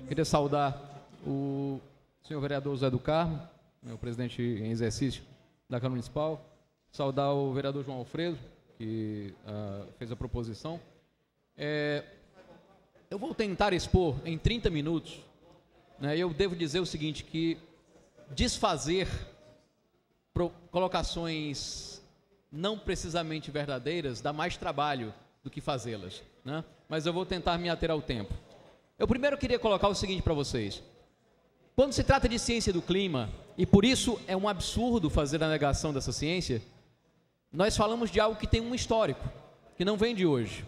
Queria saudar o senhor vereador Zé do Carmo, meu presidente em exercício da Câmara Municipal, saudar o vereador João Alfredo, que fez a proposição. Eu vou tentar expor em 30 minutos, né, eu devo dizer o seguinte, que desfazer colocações não precisamente verdadeiras dá mais trabalho do que fazê-las, né? Mas eu vou tentar me ater ao tempo. Eu primeiro queria colocar o seguinte para vocês. Quando se trata de ciência do clima, e por isso é um absurdo fazer a negação dessa ciência, nós falamos de algo que tem um histórico, que não vem de hoje.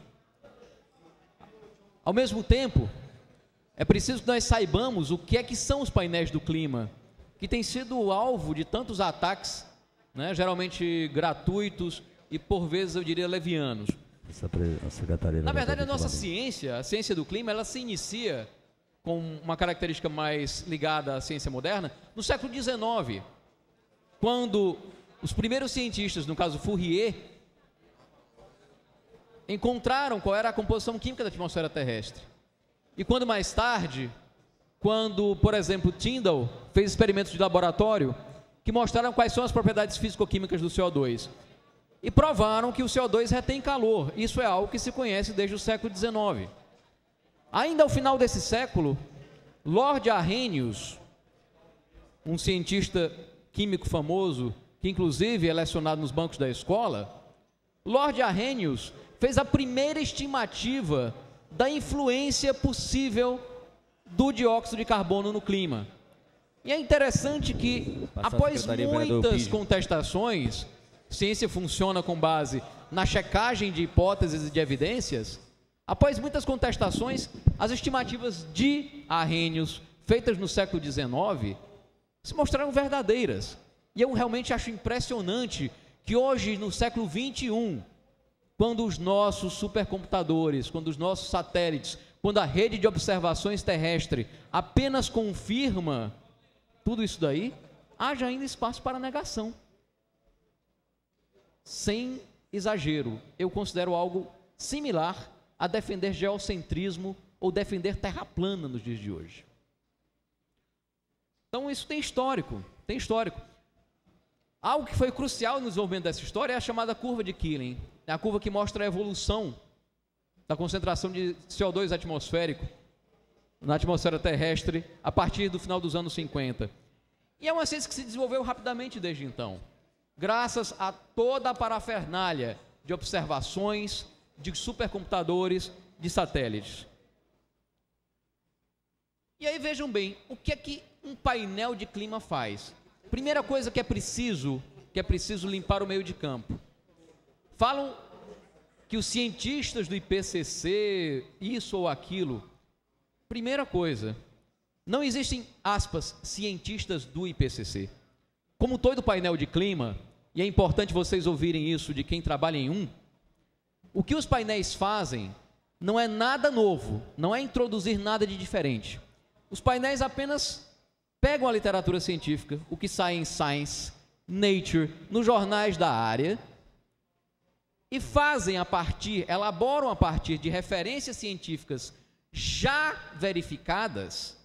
Ao mesmo tempo, é preciso que nós saibamos o que é que são os painéis do clima, que tem sido alvo de tantos ataques, né, geralmente gratuitos e por vezes eu diria levianos. Na verdade, a nossa ciência, a ciência do clima, ela se inicia com uma característica mais ligada à ciência moderna no século XIX, quando os primeiros cientistas, no caso Fourier, encontraram qual era a composição química da atmosfera terrestre. E quando mais tarde, quando, por exemplo, Tyndall fez experimentos de laboratório que mostraram quais são as propriedades físico-químicas do CO2 e provaram que o CO2 retém calor. Isso é algo que se conhece desde o século XIX. Ainda ao final desse século, Lord Arrhenius, um cientista químico famoso, que inclusive é lecionado nos bancos da escola, Lord Arrhenius fez a primeira estimativa da influência possível do dióxido de carbono no clima. E é interessante que, após muitas contestações, ciência funciona com base na checagem de hipóteses e de evidências, após muitas contestações, as estimativas de Arrhenius, feitas no século XIX, se mostraram verdadeiras. E eu realmente acho impressionante que hoje, no século XXI, quando os nossos supercomputadores, quando os nossos satélites, quando a rede de observações terrestre apenas confirma tudo isso daí, haja ainda espaço para negação. Sem exagero, eu considero algo similar a defender geocentrismo ou defender terra plana nos dias de hoje. Então isso tem histórico, tem histórico. Algo que foi crucial no desenvolvimento dessa história é a chamada curva de Killing, é a curva que mostra a evolução da concentração de CO2 atmosférico na atmosfera terrestre a partir do final dos anos 50. E é uma ciência que se desenvolveu rapidamente desde então, graças a toda a parafernália de observações, de supercomputadores, de satélites. E aí vejam bem, o que é que um painel de clima faz? Primeira coisa que é preciso limpar o meio de campo. Falam que os cientistas do IPCC, isso ou aquilo. Primeira coisa, não existem, aspas, cientistas do IPCC. Como todo painel de clima, e é importante vocês ouvirem isso de quem trabalha em um, o que os painéis fazem não é nada novo, não é introduzir nada de diferente. Os painéis apenas pegam a literatura científica, o que sai em Science, Nature, nos jornais da área, e elaboram a partir de referências científicas já verificadas,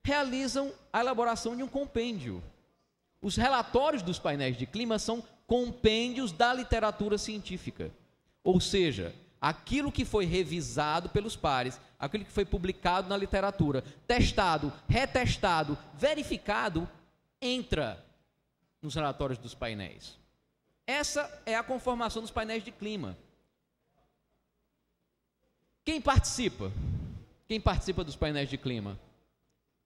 realizam a elaboração de um compêndio. Os relatórios dos painéis de clima são compêndios da literatura científica, ou seja, aquilo que foi revisado pelos pares, aquilo que foi publicado na literatura, testado, retestado, verificado, entra nos relatórios dos painéis. Essa é a conformação dos painéis de clima. Quem participa? Quem participa dos painéis de clima?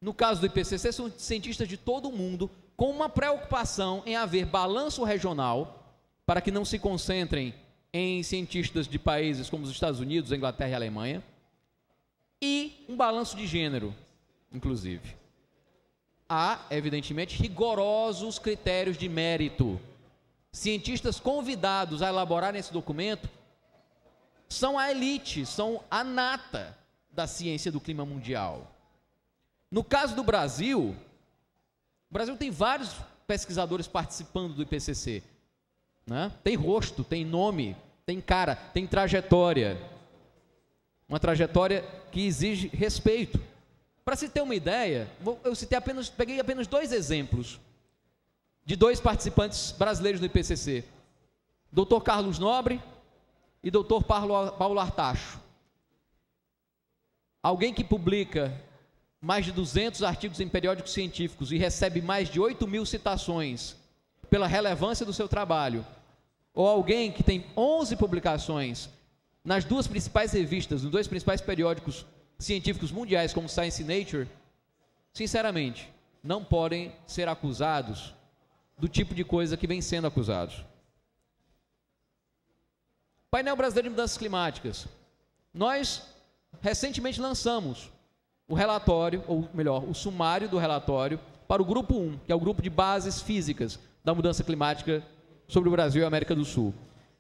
No caso do IPCC, são cientistas de todo o mundo, com uma preocupação em haver balanço regional, para que não se concentrem em cientistas de países como os Estados Unidos, a Inglaterra e a Alemanha, e um balanço de gênero, inclusive. Há, evidentemente, rigorosos critérios de mérito. Cientistas convidados a elaborarem esse documento são a elite, são a nata da ciência do clima mundial. No caso do Brasil, o Brasil tem vários pesquisadores participando do IPCC, né? Tem rosto, tem nome, tem cara, tem trajetória. Uma trajetória que exige respeito. Para se ter uma ideia, peguei apenas 2 exemplos de 2 participantes brasileiros do IPCC. Dr. Carlos Nobre e Dr. Paulo Artacho. Alguém que publica mais de 200 artigos em periódicos científicos e recebe mais de 8.000 citações pela relevância do seu trabalho, ou alguém que tem 11 publicações nas 2 principais revistas, nos 2 principais periódicos científicos mundiais, como Science e Nature, sinceramente, não podem ser acusados do tipo de coisa que vem sendo acusados. Painel Brasileiro de Mudanças Climáticas. Nós recentemente lançamos o relatório, ou melhor, o sumário do relatório para o grupo 1, que é o grupo de bases físicas da mudança climática sobre o Brasil e a América do Sul.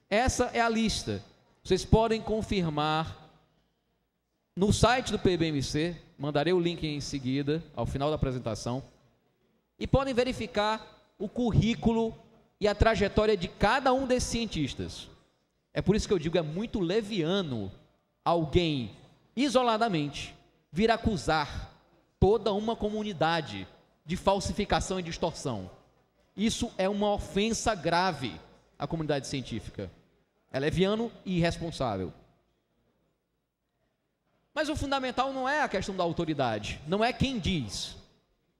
Essa é a lista. Vocês podem confirmar no site do PBMC, mandarei o link em seguida, ao final da apresentação, e podem verificar o currículo e a trajetória de cada um desses cientistas. É por isso que eu digo, é muito leviano alguém, isoladamente, vir acusar toda uma comunidade de falsificação e distorção. Isso é uma ofensa grave à comunidade científica. É leviano e irresponsável. Mas o fundamental não é a questão da autoridade, não é quem diz.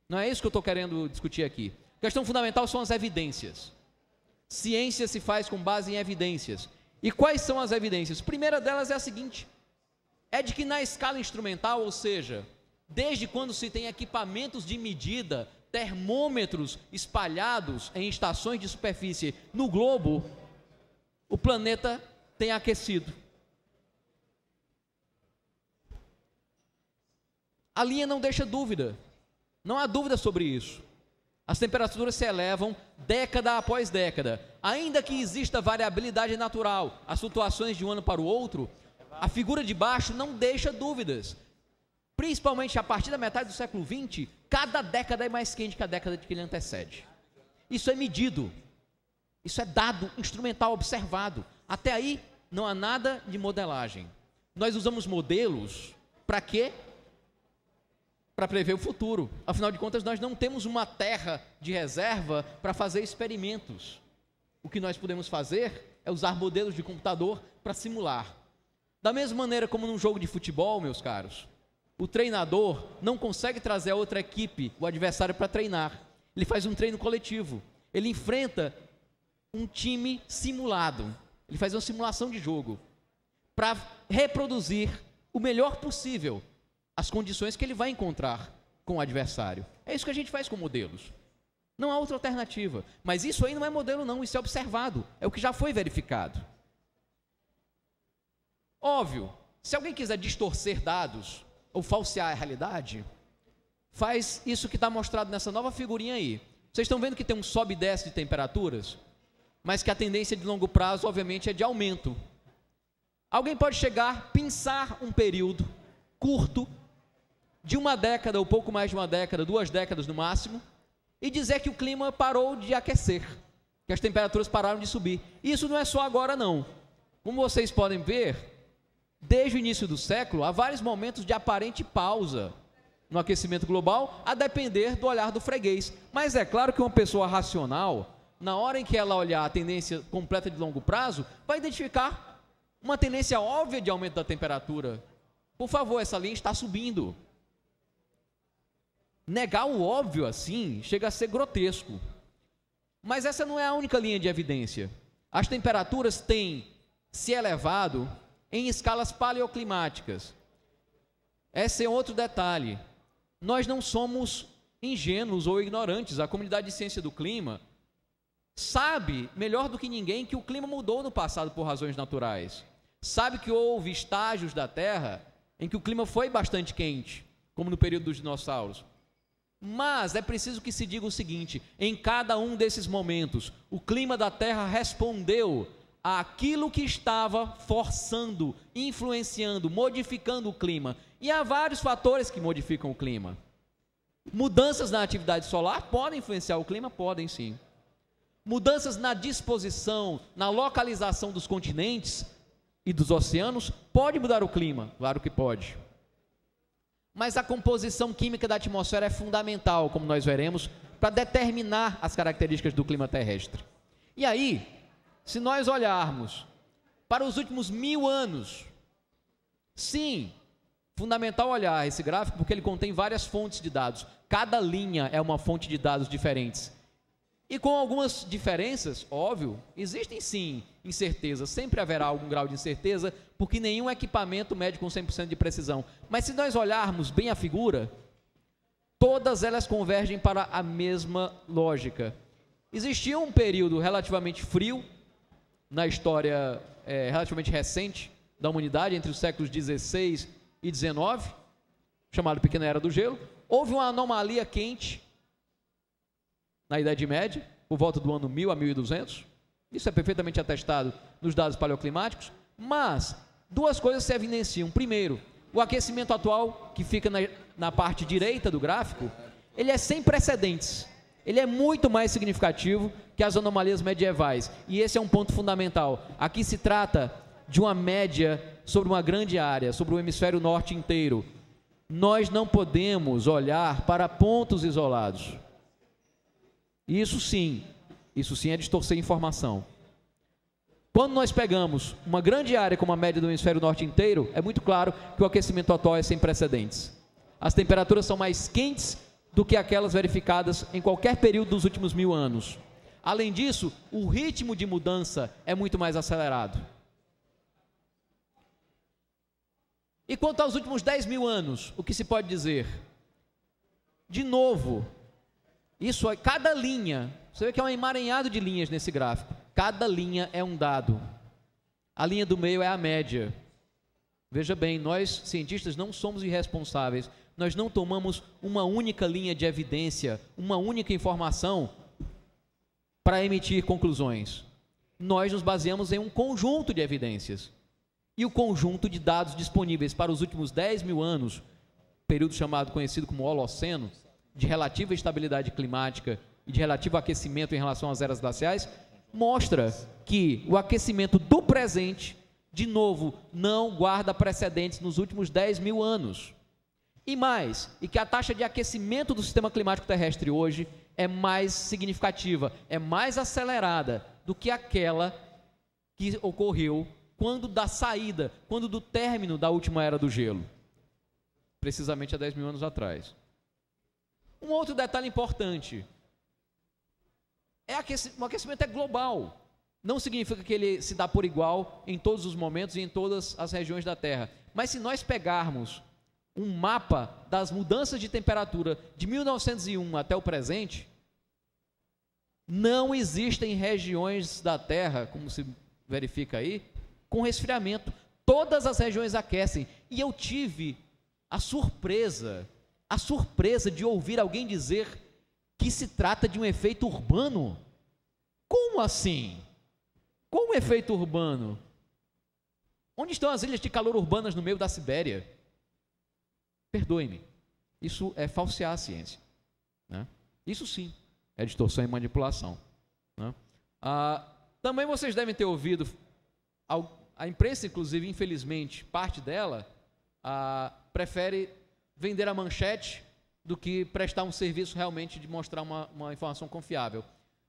Não é isso que eu estou querendo discutir aqui. A questão fundamental são as evidências. Ciência se faz com base em evidências. E quais são as evidências? A primeira delas é a seguinte: é de que na escala instrumental, ou seja, desde quando se tem equipamentos de medida, termômetros espalhados em estações de superfície no globo, o planeta tem aquecido. A linha não deixa dúvida, não há dúvida sobre isso. As temperaturas se elevam década após década. Ainda que exista variabilidade natural, as flutuações de um ano para o outro, a figura de baixo não deixa dúvidas. Principalmente a partir da metade do século XX, cada década é mais quente que a década que lhe antecede. Isso é medido, isso é dado instrumental observado. Até aí não há nada de modelagem. Nós usamos modelos para quê? Para prever o futuro. Afinal de contas, nós não temos uma terra de reserva para fazer experimentos. O que nós podemos fazer é usar modelos de computador para simular. Da mesma maneira como num jogo de futebol, meus caros, o treinador não consegue trazer a outra equipe, o adversário, para treinar. Ele faz um treino coletivo. Ele enfrenta um time simulado. Ele faz uma simulação de jogo para reproduzir o melhor possível as condições que ele vai encontrar com o adversário. É isso que a gente faz com modelos. Não há outra alternativa. Mas isso aí não é modelo não, isso é observado. É o que já foi verificado. Óbvio, se alguém quiser distorcer dados ou falsear a realidade, faz isso que está mostrado nessa nova figurinha aí. Vocês estão vendo que tem um sobe e desce de temperaturas, mas que a tendência de longo prazo, obviamente, é de aumento. Alguém pode chegar, pensar um período curto, de uma década ou pouco mais de uma década, 2 décadas no máximo, e dizer que o clima parou de aquecer, que as temperaturas pararam de subir. Isso não é só agora não. Como vocês podem ver, desde o início do século, há vários momentos de aparente pausa no aquecimento global, a depender do olhar do freguês. Mas é claro que uma pessoa racional, na hora em que ela olhar a tendência completa de longo prazo, vai identificar uma tendência óbvia de aumento da temperatura. Por favor, essa linha está subindo. Negar o óbvio assim chega a ser grotesco. Mas essa não é a única linha de evidência. As temperaturas têm se elevado em escalas paleoclimáticas. Esse é outro detalhe. Nós não somos ingênuos ou ignorantes. A comunidade de ciência do clima sabe, melhor do que ninguém, que o clima mudou no passado por razões naturais. Sabe que houve estágios da Terra em que o clima foi bastante quente, como no período dos dinossauros. Mas é preciso que se diga o seguinte: em cada um desses momentos, o clima da Terra respondeu àquilo que estava forçando, influenciando, modificando o clima. E há vários fatores que modificam o clima. Mudanças na atividade solar podem influenciar o clima? Podem sim. Mudanças na disposição, na localização dos continentes e dos oceanos, pode mudar o clima? Claro que pode. Mas a composição química da atmosfera é fundamental, como nós veremos, para determinar as características do clima terrestre. E aí, se nós olharmos para os últimos 1000 anos, sim, fundamental olhar esse gráfico porque ele contém várias fontes de dados. Cada linha é uma fonte de dados diferentes. E com algumas diferenças, óbvio, existem sim incertezas, sempre haverá algum grau de incerteza, porque nenhum equipamento mede com 100% de precisão. Mas se nós olharmos bem a figura, todas elas convergem para a mesma lógica. Existia um período relativamente frio, na história relativamente recente da humanidade, entre os séculos 16 e 19, chamado Pequena Era do Gelo. Houve uma anomalia quente na Idade Média, por volta do ano 1000 a 1200. Isso é perfeitamente atestado nos dados paleoclimáticos. Mas duas coisas se evidenciam. Primeiro, o aquecimento atual, que fica na parte direita do gráfico, ele é sem precedentes. Ele é muito mais significativo que as anomalias medievais. E esse é um ponto fundamental. Aqui se trata de uma média sobre uma grande área, sobre o hemisfério norte inteiro. Nós não podemos olhar para pontos isolados. Isso sim é distorcer informação. Quando nós pegamos uma grande área como a média do hemisfério norte inteiro, é muito claro que o aquecimento atual é sem precedentes. As temperaturas são mais quentes do que aquelas verificadas em qualquer período dos últimos 1000 anos. Além disso, o ritmo de mudança é muito mais acelerado. E quanto aos últimos 10.000 anos, o que se pode dizer? De novo, isso é cada linha, você vê que é um emaranhado de linhas nesse gráfico. Cada linha é um dado. A linha do meio é a média. Veja bem, nós cientistas não somos irresponsáveis. Nós não tomamos uma única linha de evidência, uma única informação para emitir conclusões. Nós nos baseamos em um conjunto de evidências. E o conjunto de dados disponíveis para os últimos 10.000 anos, período conhecido como Holoceno, de relativa estabilidade climática e de relativo aquecimento em relação às eras glaciais, mostra que o aquecimento do presente, de novo, não guarda precedentes nos últimos 10.000 anos. E mais, e que a taxa de aquecimento do sistema climático terrestre hoje é mais significativa, é mais acelerada do que aquela que ocorreu quando do término da última era do gelo, precisamente há 10.000 anos atrás. Um outro detalhe importante, o aquecimento é global, não significa que ele se dá por igual em todos os momentos e em todas as regiões da Terra, mas se nós pegarmos um mapa das mudanças de temperatura de 1901 até o presente, não existem regiões da Terra, como se verifica aí, com resfriamento. Todas as regiões aquecem. E eu tive a surpresa de ouvir alguém dizer que se trata de um efeito urbano. Como assim? Como efeito urbano? Onde estão as ilhas de calor urbanas no meio da Sibéria? Perdoe-me, isso é falsear a ciência, né? Isso sim é distorção e manipulação, né? Também vocês devem ter ouvido, a imprensa inclusive, infelizmente, parte dela prefere vender a manchete do que prestar um serviço realmente de mostrar uma informação confiável.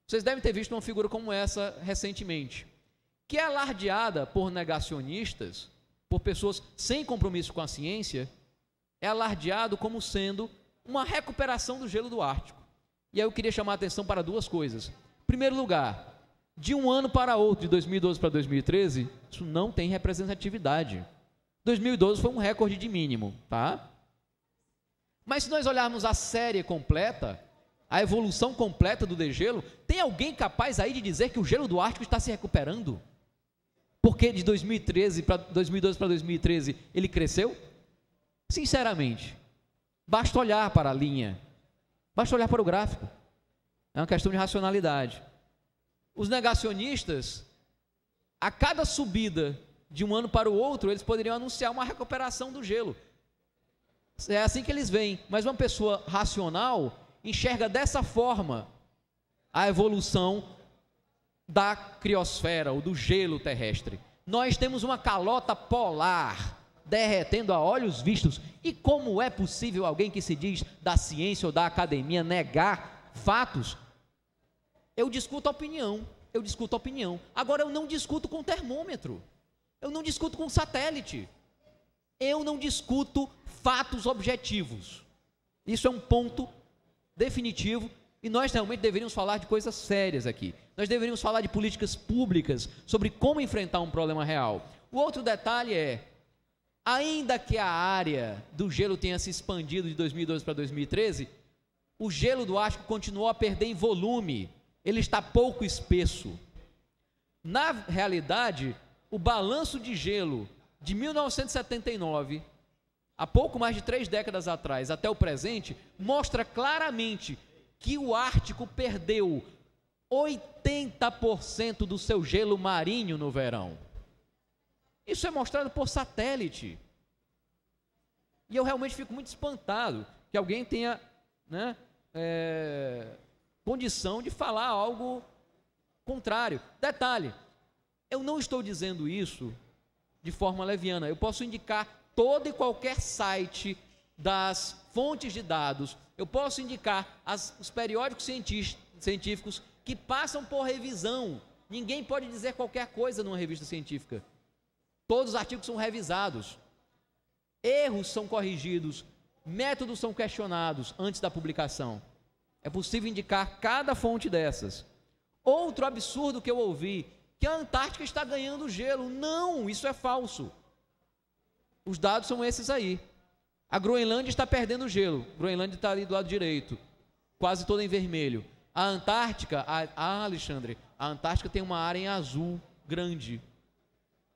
Vocês devem ter visto uma figura como essa recentemente, que é alardeada por negacionistas, por pessoas sem compromisso com a ciência, é alardeado como sendo uma recuperação do gelo do Ártico. E aí eu queria chamar a atenção para duas coisas. Em primeiro lugar, de um ano para outro, de 2012 para 2013, isso não tem representatividade. 2012 foi um recorde de mínimo, tá? Mas se nós olharmos a série completa, a evolução completa do degelo, tem alguém capaz aí de dizer que o gelo do Ártico está se recuperando? Porque de 2012 para 2013 ele cresceu? Sinceramente, basta olhar para a linha, basta olhar para o gráfico. É uma questão de racionalidade. Os negacionistas, a cada subida de um ano para o outro, eles poderiam anunciar uma recuperação do gelo. É assim que eles veem. Mas uma pessoa racional enxerga dessa forma a evolução da criosfera ou do gelo terrestre. Nós temos uma calota polar derretendo a olhos vistos. E como é possível alguém que se diz da ciência ou da academia negar fatos? Eu discuto a opinião. Agora, eu não discuto com termômetro. Eu não discuto com satélite. Eu não discuto fatos objetivos. Isso é um ponto definitivo e nós realmente deveríamos falar de coisas sérias aqui. Nós deveríamos falar de políticas públicas sobre como enfrentar um problema real. O outro detalhe é, ainda que a área do gelo tenha se expandido de 2012 para 2013, o gelo do Ártico continuou a perder em volume. Ele está pouco espesso. Na realidade, o balanço de gelo de 1979, há pouco mais de 3 décadas atrás, até o presente, mostra claramente que o Ártico perdeu 80% do seu gelo marinho no verão. Isso é mostrado por satélite. E eu realmente fico muito espantado que alguém tenha, né, condição de falar algo contrário. Detalhe, eu não estou dizendo isso de forma leviana. Eu posso indicar todo e qualquer site das fontes de dados, eu posso indicar os periódicos científicos que passam por revisão. Ninguém pode dizer qualquer coisa numa revista científica. Todos os artigos são revisados, erros são corrigidos, métodos são questionados antes da publicação. É possível indicar cada fonte dessas. Outro absurdo que eu ouvi, que a Antártica está ganhando gelo. Não, isso é falso. Os dados são esses aí. A Groenlândia está perdendo gelo. Groenlândia está ali do lado direito, quase toda em vermelho. A Antártica, Alexandre, a Antártica tem uma área em azul grande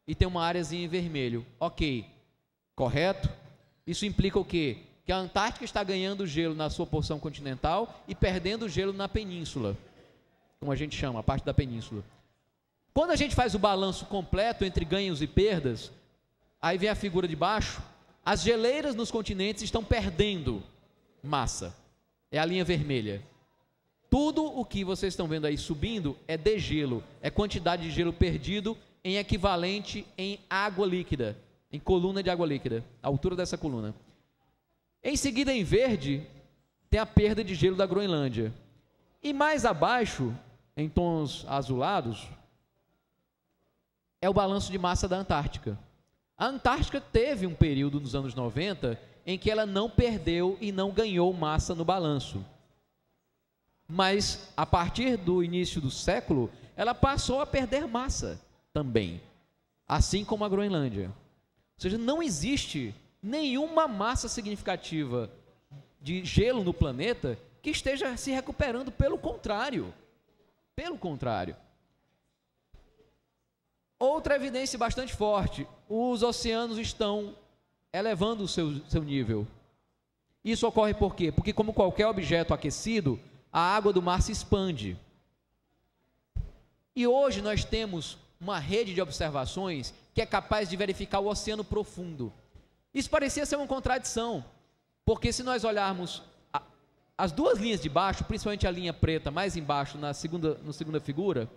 e tem uma áreazinha em vermelho. Ok, correto? Isso implica o quê? Que a Antártica está ganhando gelo na sua porção continental e perdendo gelo na península, como a gente chama, a parte da península. Quando a gente faz o balanço completo entre ganhos e perdas, aí vem a figura de baixo, as geleiras nos continentes estão perdendo massa, é a linha vermelha. Tudo o que vocês estão vendo aí subindo é degelo, é quantidade de gelo perdido em equivalente em água líquida, em coluna de água líquida, a altura dessa coluna. Em seguida, em verde, tem a perda de gelo da Groenlândia. E mais abaixo, em tons azulados, é o balanço de massa da Antártica. A Antártica teve um período nos anos 90 em que ela não perdeu e não ganhou massa no balanço. Mas, a partir do início do século, ela passou a perder massa também, assim como a Groenlândia. Ou seja, não existe nenhuma massa significativa de gelo no planeta que esteja se recuperando, pelo contrário. Pelo contrário. Outra evidência bastante forte, os oceanos estão elevando o seu nível. Isso ocorre por quê? Porque, como qualquer objeto aquecido, a água do mar se expande. E hoje nós temos uma rede de observações que é capaz de verificar o oceano profundo. Isso parecia ser uma contradição, porque se nós olharmos as duas linhas de baixo, principalmente a linha preta mais embaixo, na segunda figura,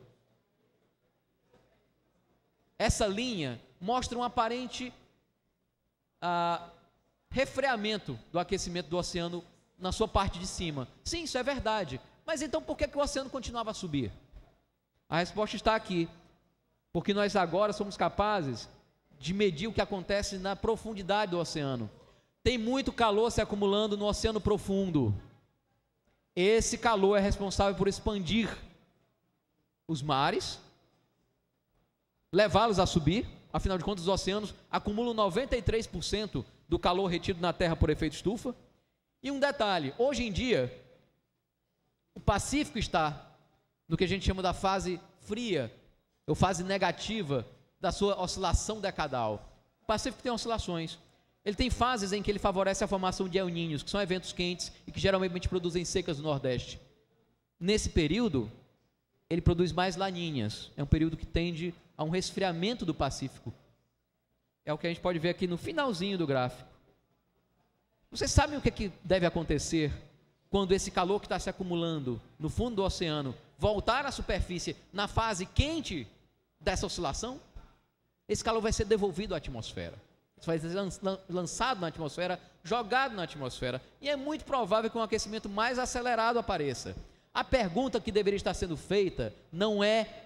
essa linha mostra um aparente refreamento do aquecimento do oceano na sua parte de cima. Sim, isso é verdade. Mas então por que o oceano continuava a subir? A resposta está aqui. Porque nós agora somos capazes de medir o que acontece na profundidade do oceano. Tem muito calor se acumulando no oceano profundo. Esse calor é responsável por expandir os mares, levá-los a subir. Afinal de contas, os oceanos acumulam 93% do calor retido na Terra por efeito estufa. E um detalhe, hoje em dia, o Pacífico está no que a gente chama da fase fria, ou fase negativa da sua oscilação decadal. O Pacífico tem oscilações. Ele tem fases em que ele favorece a formação de El Niños, que são eventos quentes e que geralmente produzem secas no Nordeste. Nesse período, ele produz mais laninhas. É um período que tende a um resfriamento do Pacífico. É o que a gente pode ver aqui no finalzinho do gráfico. Vocês sabem o que deve acontecer quando esse calor que está se acumulando no fundo do oceano voltar à superfície na fase quente dessa oscilação? Esse calor vai ser devolvido à atmosfera. Isso vai ser lançado na atmosfera, jogado na atmosfera. E é muito provável que um aquecimento mais acelerado apareça. A pergunta que deveria estar sendo feita não é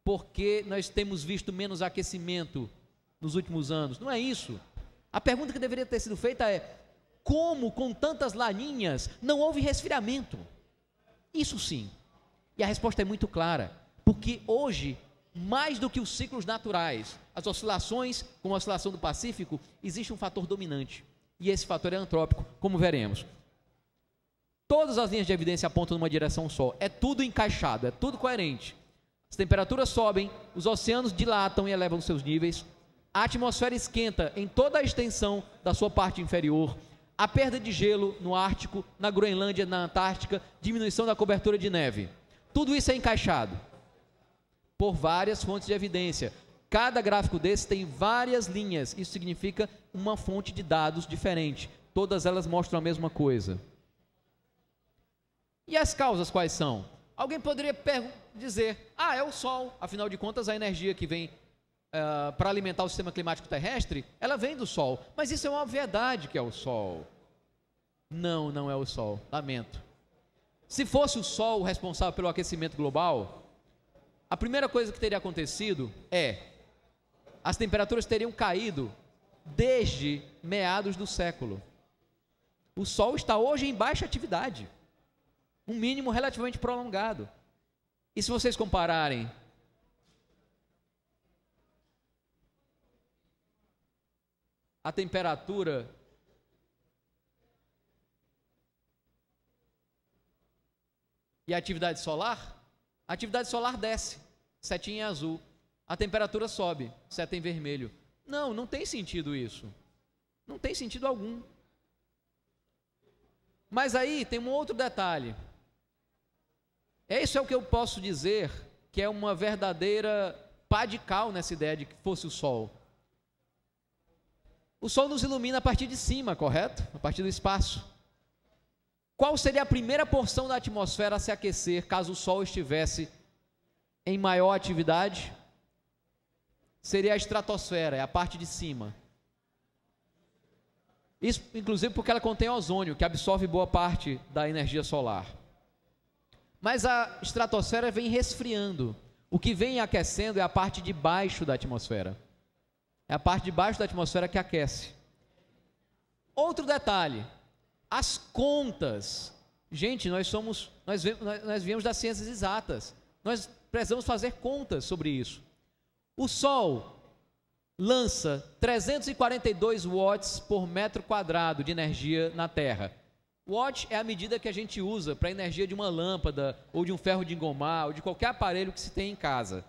porque nós temos visto menos aquecimento nos últimos anos. Não é isso. A pergunta que deveria ter sido feita é: como com tantas laninhas não houve resfriamento? Isso sim. E a resposta é muito clara. Porque hoje, mais do que os ciclos naturais, as oscilações, como a oscilação do Pacífico, existe um fator dominante. E esse fator é antrópico, como veremos. Todas as linhas de evidência apontam numa direção só. É tudo encaixado, é tudo coerente. As temperaturas sobem, os oceanos dilatam e elevam seus níveis, a atmosfera esquenta em toda a extensão da sua parte inferior, a perda de gelo no Ártico, na Groenlândia, na Antártica, diminuição da cobertura de neve. Tudo isso é encaixado por várias fontes de evidência. Cada gráfico desse tem várias linhas, isso significa uma fonte de dados diferente. Todas elas mostram a mesma coisa. E as causas quais são? Alguém poderia dizer: é o Sol, afinal de contas a energia que vem para alimentar o sistema climático terrestre, ela vem do Sol. Mas isso é uma obviedade que é o Sol. Não, não é o Sol, lamento. Se fosse o Sol o responsável pelo aquecimento global, a primeira coisa que teria acontecido as temperaturas teriam caído desde meados do século. O Sol está hoje em baixa atividade, um mínimo relativamente prolongado. E se vocês compararem a temperatura e a atividade solar desce, setinha em azul. A temperatura sobe, seta em vermelho. Não, não tem sentido isso. Não tem sentido algum. Mas aí tem um outro detalhe. Isso é o que eu posso dizer que é uma verdadeira pá de cal nessa ideia de que fosse o Sol. O Sol nos ilumina a partir de cima, correto? A partir do espaço. Qual seria a primeira porção da atmosfera a se aquecer caso o Sol estivesse em maior atividade? Seria a estratosfera, é a parte de cima. Isso, inclusive, porque ela contém ozônio, que absorve boa parte da energia solar. Mas a estratosfera vem resfriando. O que vem aquecendo é a parte de baixo da atmosfera. É a parte de baixo da atmosfera que aquece. Outro detalhe, as contas. Gente, nós viemos das ciências exatas. Nós precisamos fazer contas sobre isso. O Sol lança 342 watts por metro quadrado de energia na Terra. Watt é a medida que a gente usa para a energia de uma lâmpada, ou de um ferro de engomar, ou de qualquer aparelho que se tem em casa.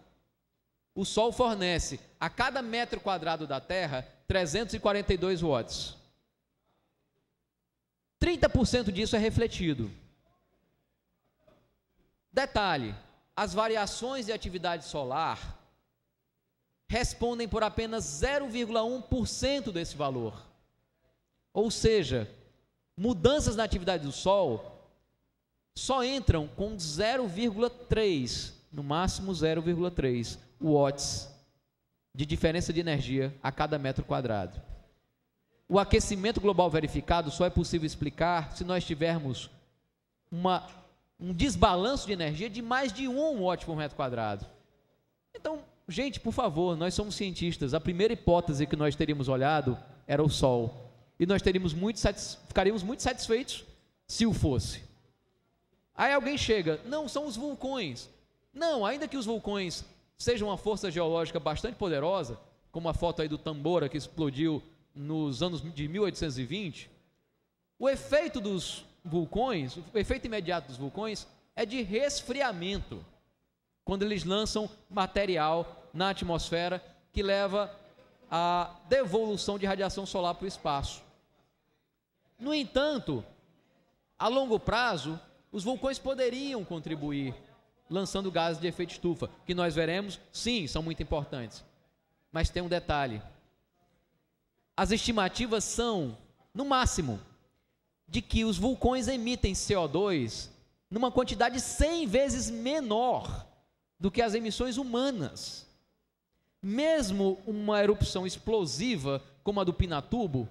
O Sol fornece a cada metro quadrado da Terra 342 watts. 30% disso é refletido. Detalhe, as variações de atividade solar respondem por apenas 0,1% desse valor. Ou seja, mudanças na atividade do Sol só entram com 0,3, no máximo 0,3 watts de diferença de energia a cada metro quadrado. O aquecimento global verificado só é possível explicar se nós tivermos um desbalanço de energia de mais de 1 watt por metro quadrado. Então, gente, por favor, nós somos cientistas. A primeira hipótese que nós teríamos olhado era o Sol. E nós ficaríamos muito satisfeitos se o fosse. Aí alguém chega: não, são os vulcões. Não, ainda que os vulcões sejam uma força geológica bastante poderosa, como a foto aí do Tambora que explodiu nos anos de 1820, o efeito dos vulcões, o efeito imediato dos vulcões é de resfriamento, quando eles lançam material na atmosfera que leva à devolução de radiação solar para o espaço. No entanto, a longo prazo, os vulcões poderiam contribuir, lançando gases de efeito estufa, que nós veremos, sim, são muito importantes. Mas tem um detalhe: as estimativas são no máximo, de que os vulcões emitem CO2 numa quantidade 100 vezes menor do que as emissões humanas. Mesmo uma erupção explosiva, como a do Pinatubo,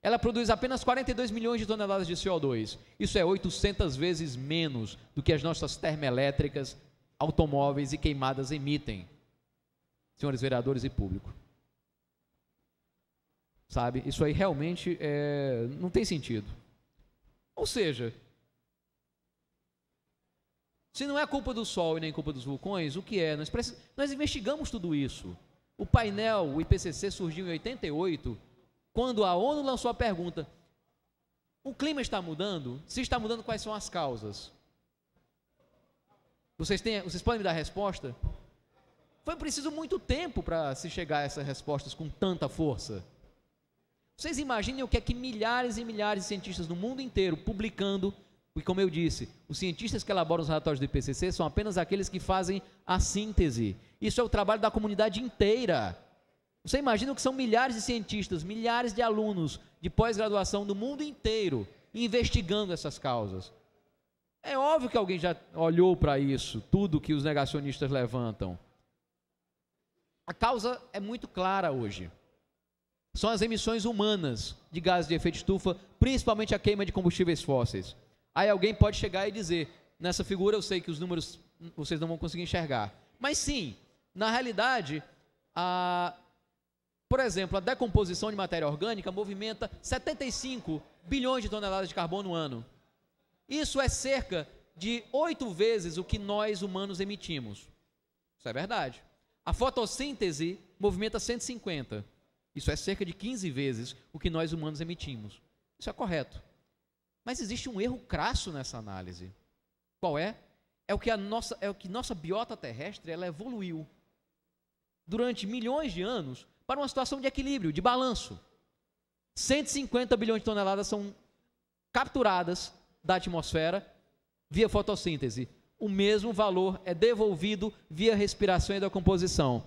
ela produz apenas 42 milhões de toneladas de CO2. Isso é 800 vezes menos do que as nossas termoelétricas, automóveis e queimadas emitem, senhores vereadores e público. Sabe, isso aí realmente não tem sentido. Ou seja, se não é culpa do Sol e nem culpa dos vulcões, o que é? Nós investigamos tudo isso. O painel, o IPCC, surgiu em 88, quando a ONU lançou a pergunta: o clima está mudando? Se está mudando, quais são as causas? Vocês podem me dar a resposta? Foi preciso muito tempo para se chegar a essas respostas com tanta força. Vocês imaginem o que é que milhares e milhares de cientistas no mundo inteiro publicando, e como eu disse, os cientistas que elaboram os relatórios do IPCC são apenas aqueles que fazem a síntese. Isso é o trabalho da comunidade inteira. Você imagina que são milhares de cientistas, milhares de alunos de pós-graduação do mundo inteiro investigando essas causas. É óbvio que alguém já olhou para isso, tudo que os negacionistas levantam. A causa é muito clara hoje. São as emissões humanas de gases de efeito estufa, principalmente a queima de combustíveis fósseis. Aí alguém pode chegar e dizer, nessa figura eu sei que os números vocês não vão conseguir enxergar, mas sim, na realidade, por exemplo, a decomposição de matéria orgânica movimenta 75 bilhões de toneladas de carbono no ano. Isso é cerca de 8 vezes o que nós humanos emitimos. Isso é verdade. A fotossíntese movimenta 150. Isso é cerca de 15 vezes o que nós humanos emitimos. Isso é correto. Mas existe um erro crasso nessa análise. Qual é? É o que nossa biota terrestre ela evoluiu durante milhões de anos para uma situação de equilíbrio, de balanço. 150 bilhões de toneladas são capturadas da atmosfera via fotossíntese. O mesmo valor é devolvido via respiração e decomposição.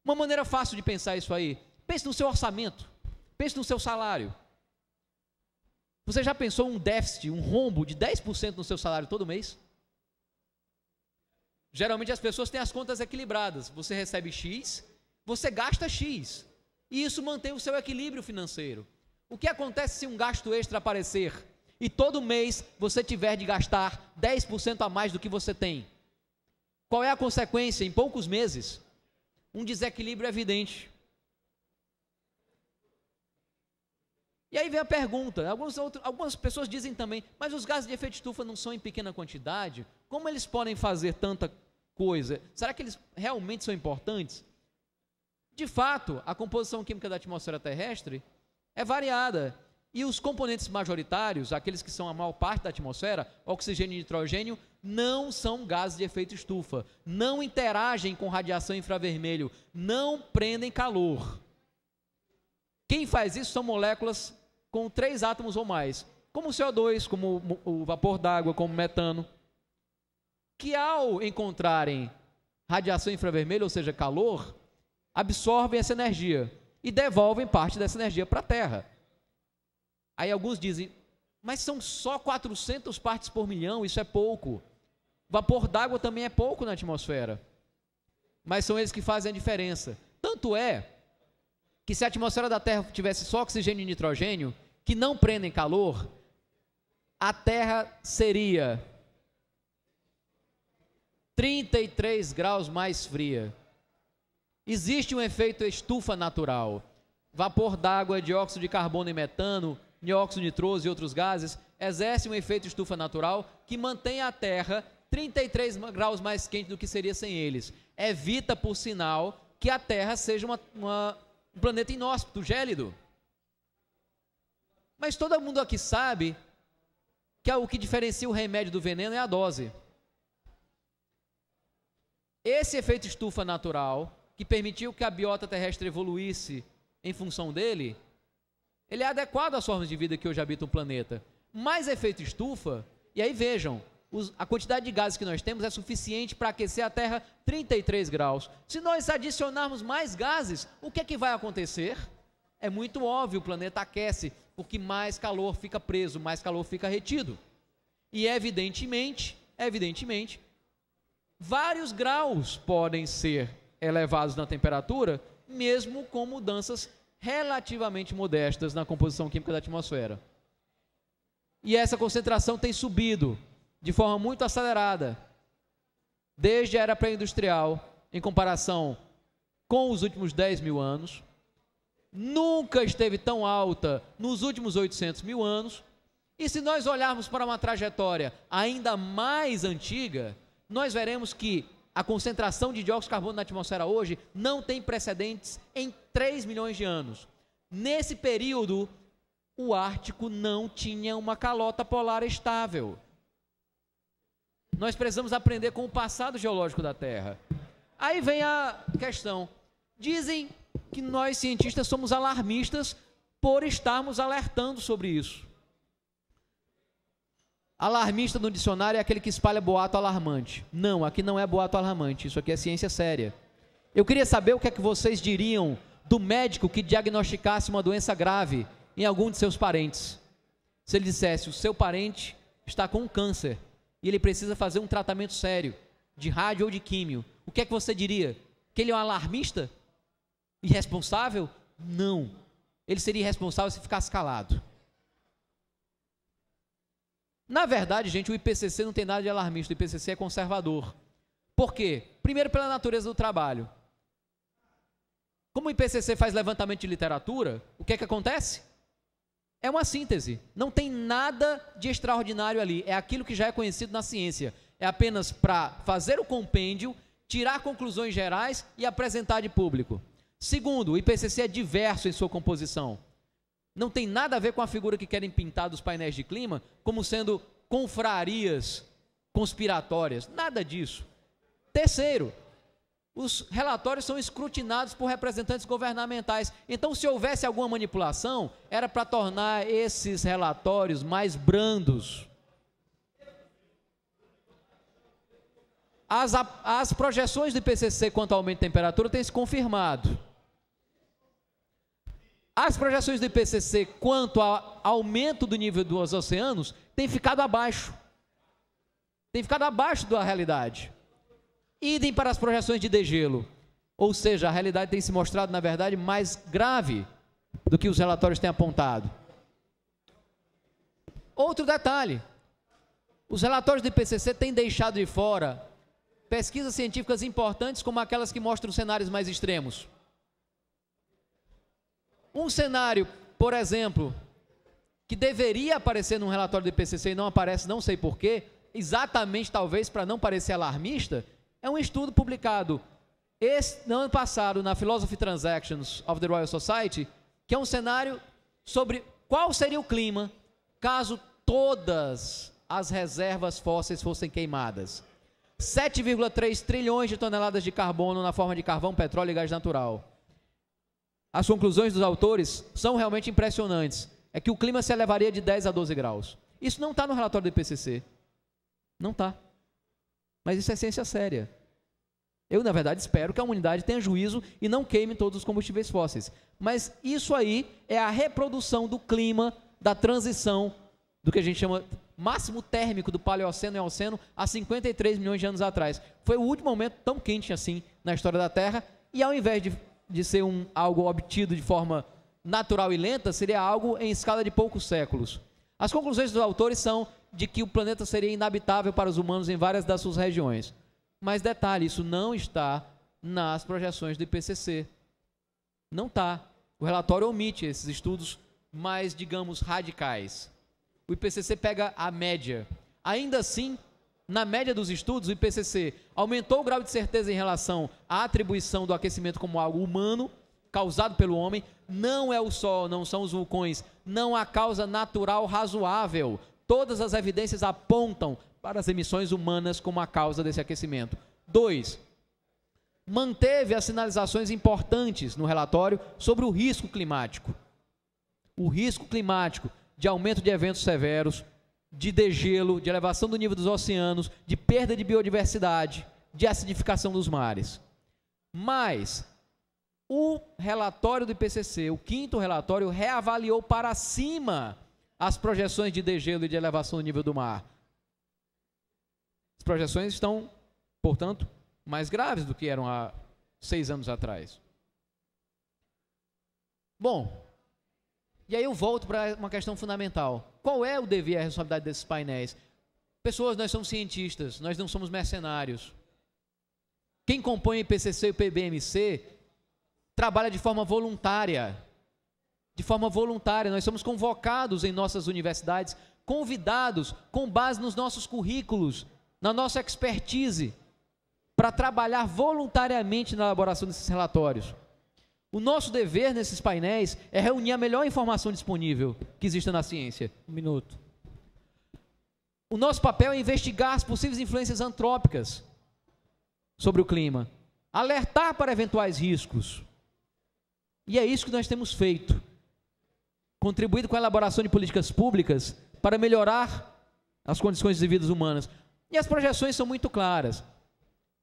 Uma maneira fácil de pensar isso aí: pense no seu orçamento, pense no seu salário. Você já pensou um déficit, um rombo de 10% no seu salário todo mês? Geralmente as pessoas têm as contas equilibradas. Você recebe X, você gasta X. E isso mantém o seu equilíbrio financeiro. O que acontece se um gasto extra aparecer e todo mês você tiver de gastar 10% a mais do que você tem? Qual é a consequência? Em poucos meses, um desequilíbrio evidente. E aí vem a pergunta, algumas pessoas dizem também, mas os gases de efeito estufa não são em pequena quantidade? Como eles podem fazer tanta coisa? Será que eles realmente são importantes? De fato, a composição química da atmosfera terrestre é variada, e os componentes majoritários, aqueles que são a maior parte da atmosfera, oxigênio e nitrogênio, não são gases de efeito estufa, não interagem com radiação infravermelho, não prendem calor. Quem faz isso são moléculas com 3 átomos ou mais, como o CO2, como o vapor d'água, como o metano, que ao encontrarem radiação infravermelha, ou seja, calor, absorvem essa energia e devolvem parte dessa energia para a Terra. Aí alguns dizem, mas são só 400 partes por milhão, isso é pouco. Vapor d'água também é pouco na atmosfera, mas são eles que fazem a diferença. Tanto é que se a atmosfera da Terra tivesse só oxigênio e nitrogênio, que não prendem calor, a Terra seria 33 graus mais fria. Existe um efeito estufa natural. Vapor d'água, dióxido de carbono e metano, dióxido nitroso e outros gases exercem um efeito estufa natural que mantém a Terra 33 graus mais quente do que seria sem eles. Evita, por sinal, que a Terra seja um planeta inóspito, gélido. Mas todo mundo aqui sabe que o que diferencia o remédio do veneno é a dose. Esse efeito estufa natural, que permitiu que a biota terrestre evoluísse em função dele, ele é adequado às formas de vida que hoje habitam o planeta. Mais efeito estufa, e aí vejam, a quantidade de gases que nós temos é suficiente para aquecer a Terra 33 graus. Se nós adicionarmos mais gases, o que é que vai acontecer? É muito óbvio, o planeta aquece, porque mais calor fica preso, mais calor fica retido. E evidentemente, vários graus podem ser elevados na temperatura, mesmo com mudanças relativamente modestas na composição química da atmosfera. E essa concentração tem subido de forma muito acelerada, desde a era pré-industrial, em comparação com os últimos 10 mil anos. Nunca esteve tão alta nos últimos 800 mil anos. E se nós olharmos para uma trajetória ainda mais antiga, nós veremos que a concentração de dióxido de carbono na atmosfera hoje não tem precedentes em 3 milhões de anos. Nesse período, o Ártico não tinha uma calota polar estável. Nós precisamos aprender com o passado geológico da Terra. Aí vem a questão. Dizem que nós cientistas somos alarmistas por estarmos alertando sobre isso. Alarmista no dicionário é aquele que espalha boato alarmante. Não, aqui não é boato alarmante, isso aqui é ciência séria. Eu queria saber o que é que vocês diriam do médico que diagnosticasse uma doença grave em algum de seus parentes. Se ele dissesse, o seu parente está com um câncer e ele precisa fazer um tratamento sério, de rádio ou de químio, o que é que você diria? Que ele é um alarmista? Irresponsável? Não. Ele seria irresponsável se ficasse calado. Na verdade, gente, o IPCC não tem nada de alarmista, o IPCC é conservador. Por quê? Primeiro, pela natureza do trabalho. Como o IPCC faz levantamento de literatura, o que é que acontece? É uma síntese, não tem nada de extraordinário ali, é aquilo que já é conhecido na ciência. É apenas para fazer o compêndio, tirar conclusões gerais e apresentar de público. Segundo, o IPCC é diverso em sua composição. Não tem nada a ver com a figura que querem pintar dos painéis de clima como sendo confrarias conspiratórias. Nada disso. Terceiro, os relatórios são escrutinados por representantes governamentais. Então, se houvesse alguma manipulação, era para tornar esses relatórios mais brandos. As projeções do IPCC quanto ao aumento de temperatura têm se confirmado. As projeções do IPCC quanto ao aumento do nível dos oceanos têm ficado abaixo. Tem ficado abaixo da realidade. Idem para as projeções de degelo. Ou seja, a realidade tem se mostrado, na verdade, mais grave do que os relatórios têm apontado. Outro detalhe. Os relatórios do IPCC têm deixado de fora pesquisas científicas importantes como aquelas que mostram cenários mais extremos. Um cenário, por exemplo, que deveria aparecer num relatório do IPCC e não aparece, não sei porquê, exatamente talvez para não parecer alarmista, é um estudo publicado no ano passado na Philosophy Transactions of the Royal Society, que é um cenário sobre qual seria o clima caso todas as reservas fósseis fossem queimadas. 7,3 trilhões de toneladas de carbono na forma de carvão, petróleo e gás natural. As conclusões dos autores são realmente impressionantes. É que o clima se elevaria de 10 a 12 graus. Isso não está no relatório do IPCC. Não está. Mas isso é ciência séria. Eu, na verdade, espero que a humanidade tenha juízo e não queime todos os combustíveis fósseis. Mas isso aí é a reprodução do clima, da transição, do que a gente chama máximo térmico do Paleoceno e Eoceno há 53 milhões de anos atrás. Foi o último momento tão quente assim na história da Terra, e ao invés de ser algo obtido de forma natural e lenta, seria algo em escala de poucos séculos. As conclusões dos autores são de que o planeta seria inabitável para os humanos em várias das suas regiões. Mas detalhe, isso não está nas projeções do IPCC. Não está. O relatório omite esses estudos mais, digamos, radicais. O IPCC pega a média. Ainda assim, na média dos estudos, o IPCC aumentou o grau de certeza em relação à atribuição do aquecimento como algo humano, causado pelo homem. Não é o Sol, não são os vulcões, não há causa natural razoável. Todas as evidências apontam para as emissões humanas como a causa desse aquecimento. 2. Manteve as sinalizações importantes no relatório sobre o risco climático. O risco climático de aumento de eventos severos, de degelo, de elevação do nível dos oceanos, de perda de biodiversidade, de acidificação dos mares. Mas O relatório do IPCC, o 5º relatório, reavaliou para cima as projeções de degelo e de elevação do nível do mar. As projeções estão, portanto, mais graves do que eram há 6 anos atrás. Bom, e aí eu volto para uma questão fundamental. Qual é o dever e a responsabilidade desses painéis? Pessoas, nós somos cientistas, nós não somos mercenários. Quem compõe o IPCC e o PBMC trabalha de forma voluntária. De forma voluntária, nós somos convocados em nossas universidades, convidados com base nos nossos currículos, na nossa expertise, para trabalhar voluntariamente na elaboração desses relatórios. O nosso dever nesses painéis é reunir a melhor informação disponível que exista na ciência. Um minuto. O nosso papel é investigar as possíveis influências antrópicas sobre o clima, alertar para eventuais riscos. E é isso que nós temos feito. Contribuído com a elaboração de políticas públicas para melhorar as condições de vida humanas. E as projeções são muito claras.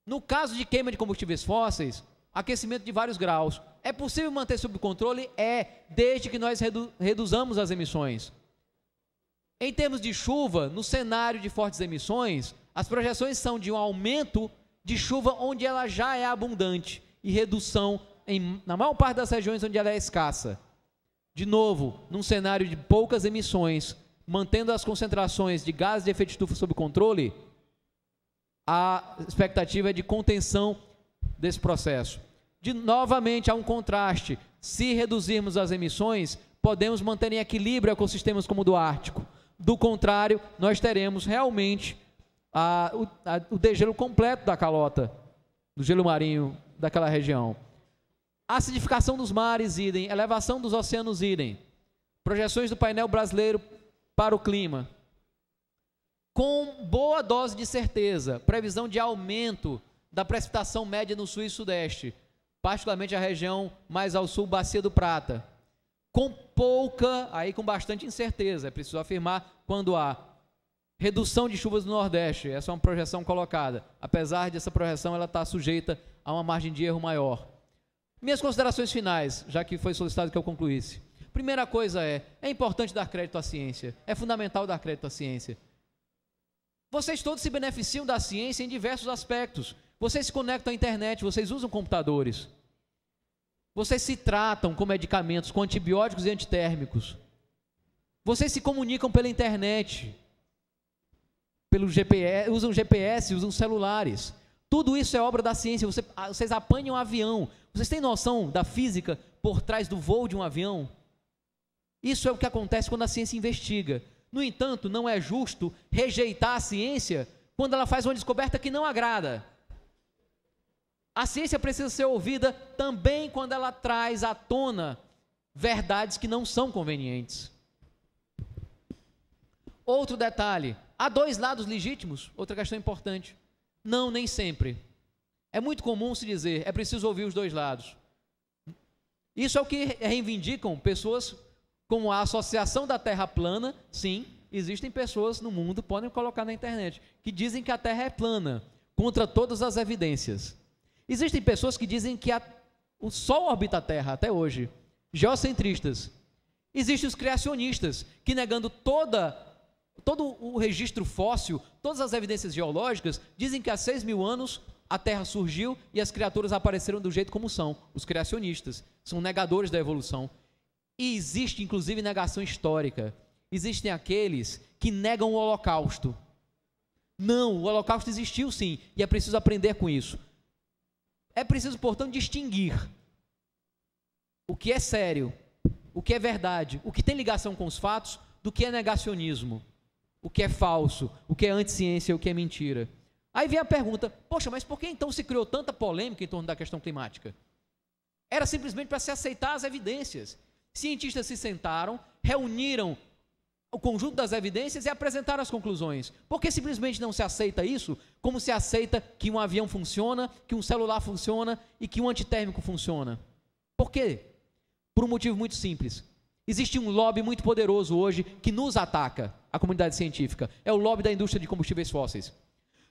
No caso de queima de combustíveis fósseis, aquecimento de vários graus. É possível manter sob controle? É, desde que nós reduzamos as emissões. Em termos de chuva, no cenário de fortes emissões, as projeções são de um aumento de chuva onde ela já é abundante e redução na maior parte das regiões onde ela é escassa. De novo, num cenário de poucas emissões, mantendo as concentrações de gases de efeito estufa sob controle, a expectativa é de contenção desse processo. Novamente, há um contraste. Se reduzirmos as emissões, podemos manter em equilíbrio ecossistemas como o do Ártico. Do contrário, nós teremos realmente o degelo completo da calota, do gelo marinho daquela região. Acidificação dos mares, idem. Elevação dos oceanos, idem. Projeções do painel brasileiro para o clima. Com boa dose de certeza, previsão de aumento da precipitação média no sul e sudeste, particularmente a região mais ao sul, Bacia do Prata. Com bastante incerteza, é preciso afirmar, quando há redução de chuvas no Nordeste. Essa é uma projeção colocada. Apesar dessa projeção, ela está sujeita a uma margem de erro maior. Minhas considerações finais, já que foi solicitado que eu concluísse. Primeira coisa é importante dar crédito à ciência. É fundamental dar crédito à ciência. Vocês todos se beneficiam da ciência em diversos aspectos. Vocês se conectam à internet, vocês usam computadores. Vocês se tratam com medicamentos, com antibióticos e antitérmicos. Vocês se comunicam pela internet, pelo GPS, usam GPS, usam celulares. Tudo isso é obra da ciência. Vocês apanham um avião. Vocês têm noção da física por trás do voo de um avião? Isso é o que acontece quando a ciência investiga. No entanto, não é justo rejeitar a ciência quando ela faz uma descoberta que não agrada. A ciência precisa ser ouvida também quando ela traz à tona verdades que não são convenientes. Outro detalhe, há dois lados legítimos, outra questão importante. Não, nem sempre. É muito comum se dizer, é preciso ouvir os dois lados. Isso é o que reivindicam pessoas como a Associação da Terra Plana. Sim, existem pessoas no mundo, podem colocar na internet, que dizem que a Terra é plana, contra todas as evidências. Existem pessoas que dizem que o Sol orbita a Terra até hoje, geocentristas. Existem os criacionistas, que negando todo o registro fóssil, todas as evidências geológicas, dizem que há 6.000 anos a Terra surgiu e as criaturas apareceram do jeito como são. Os criacionistas são negadores da evolução. E existe, inclusive, negação histórica. Existem aqueles que negam o Holocausto. Não, o Holocausto existiu sim, e é preciso aprender com isso. É preciso, portanto, distinguir o que é sério, o que é verdade, o que tem ligação com os fatos, do que é negacionismo, o que é falso, o que é anticiência, o que é mentira. Aí vem a pergunta, poxa, mas por que então se criou tanta polêmica em torno da questão climática? Era simplesmente para se aceitar as evidências. Cientistas se sentaram, reuniram o conjunto das evidências e apresentaram as conclusões. Por que simplesmente não se aceita isso, como se aceita que um avião funciona, que um celular funciona e que um antitérmico funciona? Por quê? Por um motivo muito simples. Existe um lobby muito poderoso hoje que nos ataca, a comunidade científica. É o lobby da indústria de combustíveis fósseis.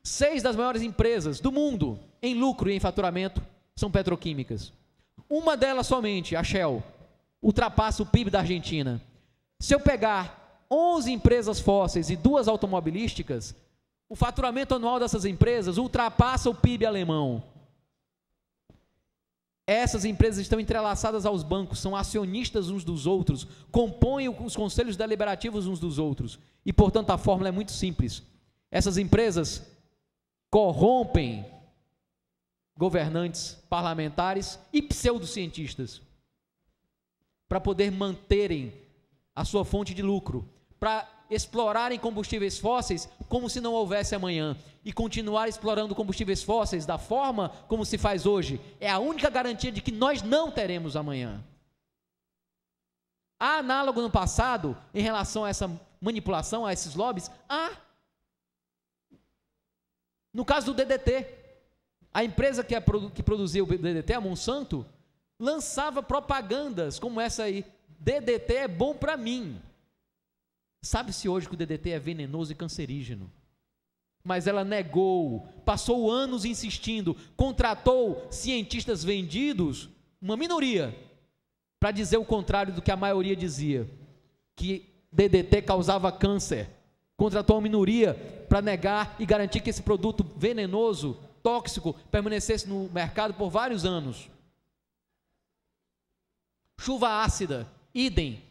6 das maiores empresas do mundo em lucro e em faturamento são petroquímicas. Uma delas somente, a Shell, ultrapassa o PIB da Argentina. Se eu pegar 11 empresas fósseis e 2 automobilísticas, o faturamento anual dessas empresas ultrapassa o PIB alemão. Essas empresas estão entrelaçadas aos bancos, são acionistas uns dos outros, compõem os conselhos deliberativos uns dos outros. E, portanto, a fórmula é muito simples. Essas empresas corrompem governantes, parlamentares e pseudocientistas para poder manterem a sua fonte de lucro, para explorarem combustíveis fósseis como se não houvesse amanhã e continuar explorando combustíveis fósseis da forma como se faz hoje. É a única garantia de que nós não teremos amanhã. Há análogo no passado em relação a essa manipulação, a esses lobbies? Há. No caso do DDT, a empresa que produzia o DDT, a Monsanto, lançava propagandas como essa aí: DDT é bom para mim. Sabe-se hoje que o DDT é venenoso e cancerígeno, mas ela negou, passou anos insistindo, contratou cientistas vendidos, uma minoria, para dizer o contrário do que a maioria dizia, que DDT causava câncer. Contratou uma minoria para negar e garantir que esse produto venenoso, tóxico, permanecesse no mercado por vários anos. Chuva ácida, idem,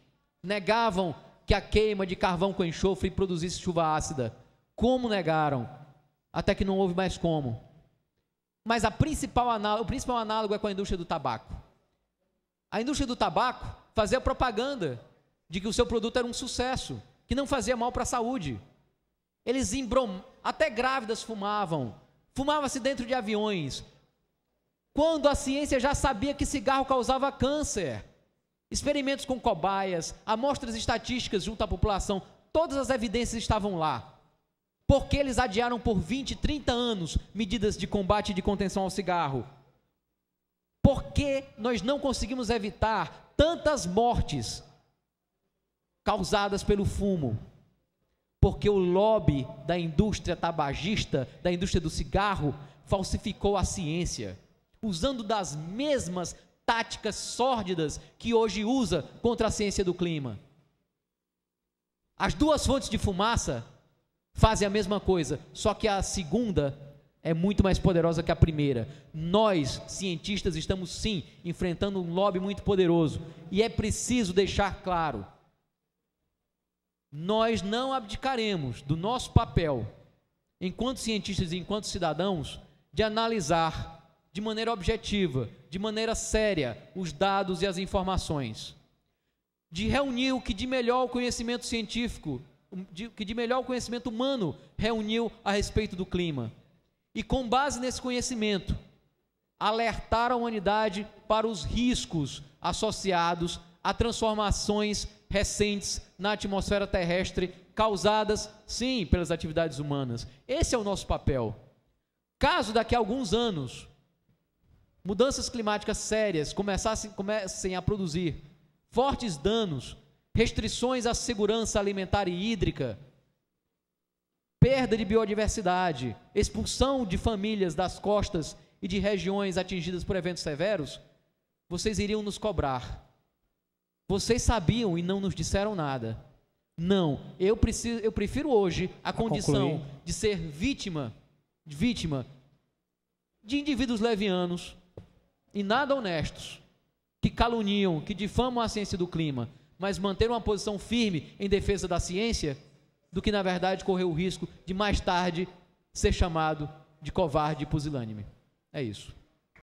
negavam que a queima de carvão com enxofre produzisse chuva ácida. Como negaram? Até que não houve mais como. Mas o principal análogo é com a indústria do tabaco. A indústria do tabaco fazia propaganda de que o seu produto era um sucesso, que não fazia mal para a saúde. Eles até grávidas fumavam, fumava-se dentro de aviões, quando a ciência já sabia que cigarro causava câncer. Experimentos com cobaias, amostras estatísticas junto à população, todas as evidências estavam lá. Por que eles adiaram por 20, 30 anos medidas de combate e de contenção ao cigarro? Por que nós não conseguimos evitar tantas mortes causadas pelo fumo? Porque o lobby da indústria tabagista, da indústria do cigarro, falsificou a ciência, usando das mesmas táticas sórdidas que hoje usa contra a ciência do clima. As duas fontes de fumaça fazem a mesma coisa, só que a segunda é muito mais poderosa que a primeira. Nós, cientistas, estamos sim enfrentando um lobby muito poderoso, e é preciso deixar claro: nós não abdicaremos do nosso papel, enquanto cientistas e enquanto cidadãos, de analisar de maneira objetiva, de maneira séria, os dados e as informações, de reunir o que de melhor o conhecimento científico, que de melhor o conhecimento humano reuniu a respeito do clima, e com base nesse conhecimento, alertar a humanidade para os riscos associados a transformações recentes na atmosfera terrestre, causadas, sim, pelas atividades humanas. Esse é o nosso papel. Caso daqui a alguns anos mudanças climáticas sérias comecem a produzir fortes danos, restrições à segurança alimentar e hídrica, perda de biodiversidade, expulsão de famílias das costas e de regiões atingidas por eventos severos, vocês iriam nos cobrar. Vocês sabiam e não nos disseram nada. Não, eu prefiro hoje a condição de ser vítima de indivíduos levianos e nada honestos, que caluniam, que difamam a ciência do clima, mas manter uma posição firme em defesa da ciência, do que na verdade correr o risco de mais tarde ser chamado de covarde e pusilânime. É isso.